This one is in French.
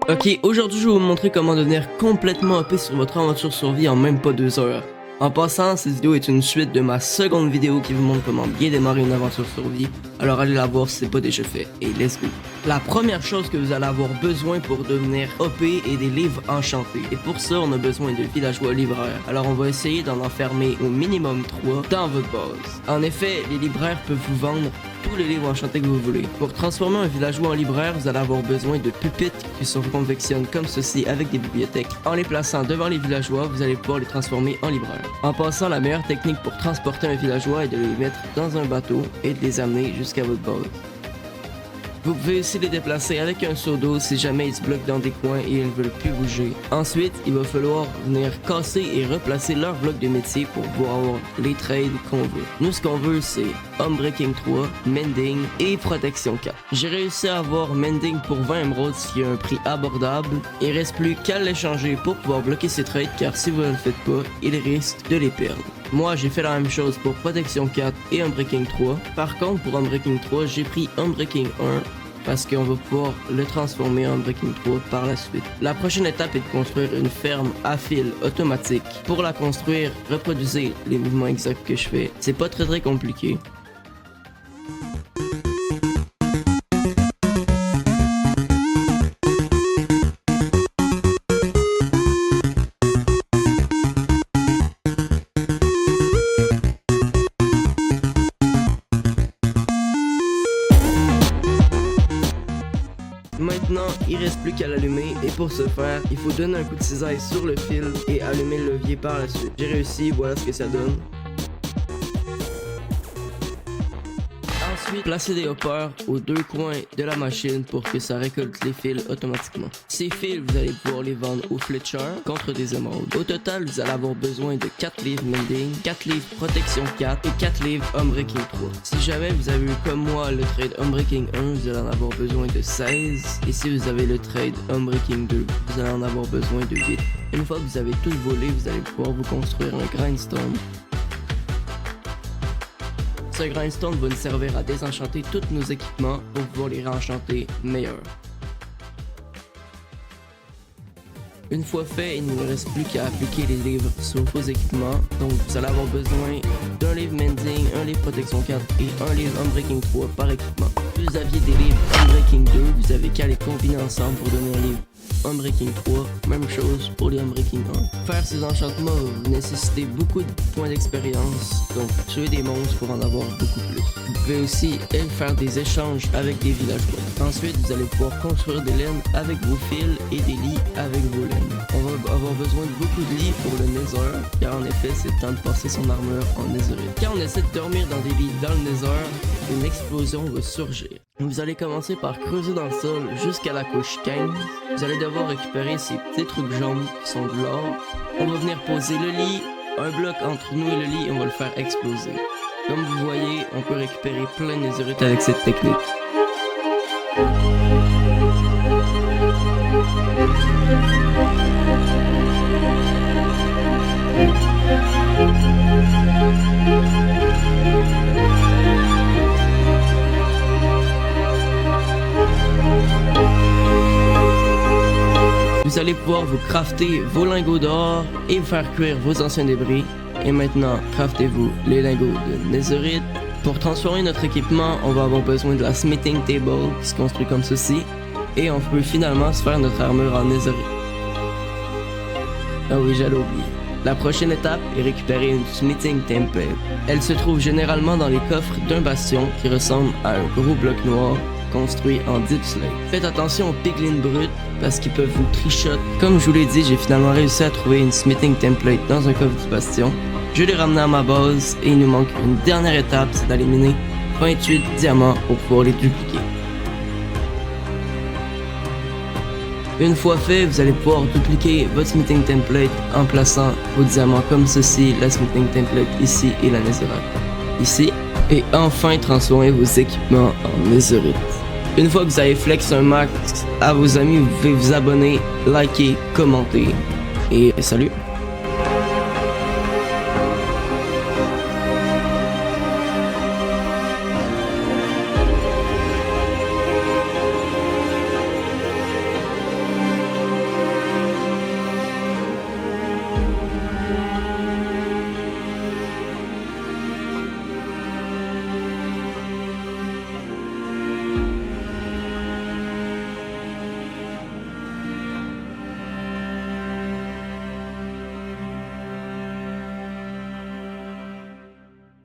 Ok, aujourd'hui je vais vous montrer comment devenir complètement OP sur votre aventure survie en même pas 2 heures. En passant, cette vidéo est une suite de ma seconde vidéo qui vous montre comment bien démarrer une aventure survie, alors allez la voir si c'est pas déjà fait, et let's go! La première chose que vous allez avoir besoin pour devenir OP est des livres enchantés, et pour ça on a besoin de villageois libraires, alors on va essayer d'en enfermer au minimum 3 dans votre base. En effet, les libraires peuvent vous vendre tous les livres enchantés que vous voulez. Pour transformer un villageois en libraire, vous allez avoir besoin de pupitres qui se convectionnent comme ceci avec des bibliothèques. En les plaçant devant les villageois, vous allez pouvoir les transformer en libraires. En passant, la meilleure technique pour transporter un villageois est de les mettre dans un bateau et de les amener jusqu'à votre base. Vous pouvez aussi les déplacer avec un seau d'eau si jamais ils se bloquent dans des coins et ils ne veulent plus bouger. Ensuite, il va falloir venir casser et replacer leurs blocs de métier pour pouvoir avoir les trades qu'on veut. Nous, ce qu'on veut, c'est Homebreaking 3, Mending et Protection 4. J'ai réussi à avoir Mending pour 20 émeraudes, ce qui est un prix abordable. Il reste plus qu'à l'échanger pour pouvoir bloquer ces trades, car si vous ne le faites pas, il risque de les perdre. Moi, j'ai fait la même chose pour Protection 4 et Homebreaking 3. Par contre, pour Homebreaking 3, j'ai pris Homebreaking 1 parce qu'on va pouvoir le transformer en Homebreaking 3 par la suite. La prochaine étape est de construire une ferme à fil automatique. Pour la construire, reproduisez les mouvements exacts que je fais. C'est pas très compliqué. Maintenant, il reste plus qu'à l'allumer et pour ce faire, il faut donner un coup de cisaille sur le fil et allumer le levier par la suite. J'ai réussi, voilà ce que ça donne. Ensuite, placez des hoppers aux deux coins de la machine pour que ça récolte les fils automatiquement. Ces fils, vous allez pouvoir les vendre au Fletcher contre des émeraudes. Au total, vous allez avoir besoin de 4 livres Mending, 4 livres Protection 4 et 4 livres Homebreaking 3. Si jamais vous avez eu comme moi le trade Homebreaking 1, vous allez en avoir besoin de 16. Et si vous avez le trade Homebreaking 2, vous allez en avoir besoin de 8. Une fois que vous avez tout volé, vous allez pouvoir vous construire un grindstone. Ce grindstone va nous servir à désenchanter tous nos équipements pour pouvoir les réenchanter meilleurs. Une fois fait, il ne nous reste plus qu'à appliquer les livres sur vos équipements. Donc vous allez avoir besoin d'un livre Mending, un livre Protection 4 et un livre Homebreaking 3 par équipement. Si vous aviez des livres Homebreaking 2, vous avez qu'à les combiner ensemble pour donner un livre Homebreaking 3, même chose pour les Homebreaking 1. Faire ces enchantements va vous nécessiter beaucoup de points d'expérience, donc tuer des monstres pour en avoir beaucoup plus. Vous pouvez aussi faire des échanges avec des villageois. Ensuite, vous allez pouvoir construire des laines avec vos fils et des lits avec vos laines. On va avoir besoin de beaucoup de lits pour le Nether, car en effet, c'est le temps de passer son armure en Netherite. Quand on essaie de dormir dans des lits dans le Nether, une explosion va surgir. Vous allez commencer par creuser dans le sol jusqu'à la couche 15. Vous allez devoir récupérer ces petits trucs jaunes qui sont de l'or. On va venir poser le lit, un bloc entre nous et le lit et on va le faire exploser. Comme vous voyez, on peut récupérer plein de netherite avec cette technique. Vous allez pouvoir vous crafter vos lingots d'or et vous faire cuire vos anciens débris. Et maintenant, craftez-vous les lingots de netherite. Pour transformer notre équipement, on va avoir besoin de la smithing table qui se construit comme ceci. Et on peut finalement se faire notre armure en netherite. Ah oui, j'allais oublier. La prochaine étape est récupérer une smithing template. Elle se trouve généralement dans les coffres d'un bastion qui ressemble à un gros bloc noir construit en deep slate. Faites attention aux piglins bruts parce qu'ils peuvent vous trichot. Comme je vous l'ai dit, j'ai finalement réussi à trouver une smithing template dans un coffre du bastion. Je l'ai ramené à ma base et il nous manque une dernière étape, c'est d'aller miner 28 diamants pour pouvoir les dupliquer. Une fois fait, vous allez pouvoir dupliquer votre smithing template en plaçant vos diamants comme ceci, la smithing template ici et la netherite ici. Et enfin transformer vos équipements en netherite. Une fois que vous avez flex un max à vos amis, vous pouvez vous abonner, liker, commenter et salut!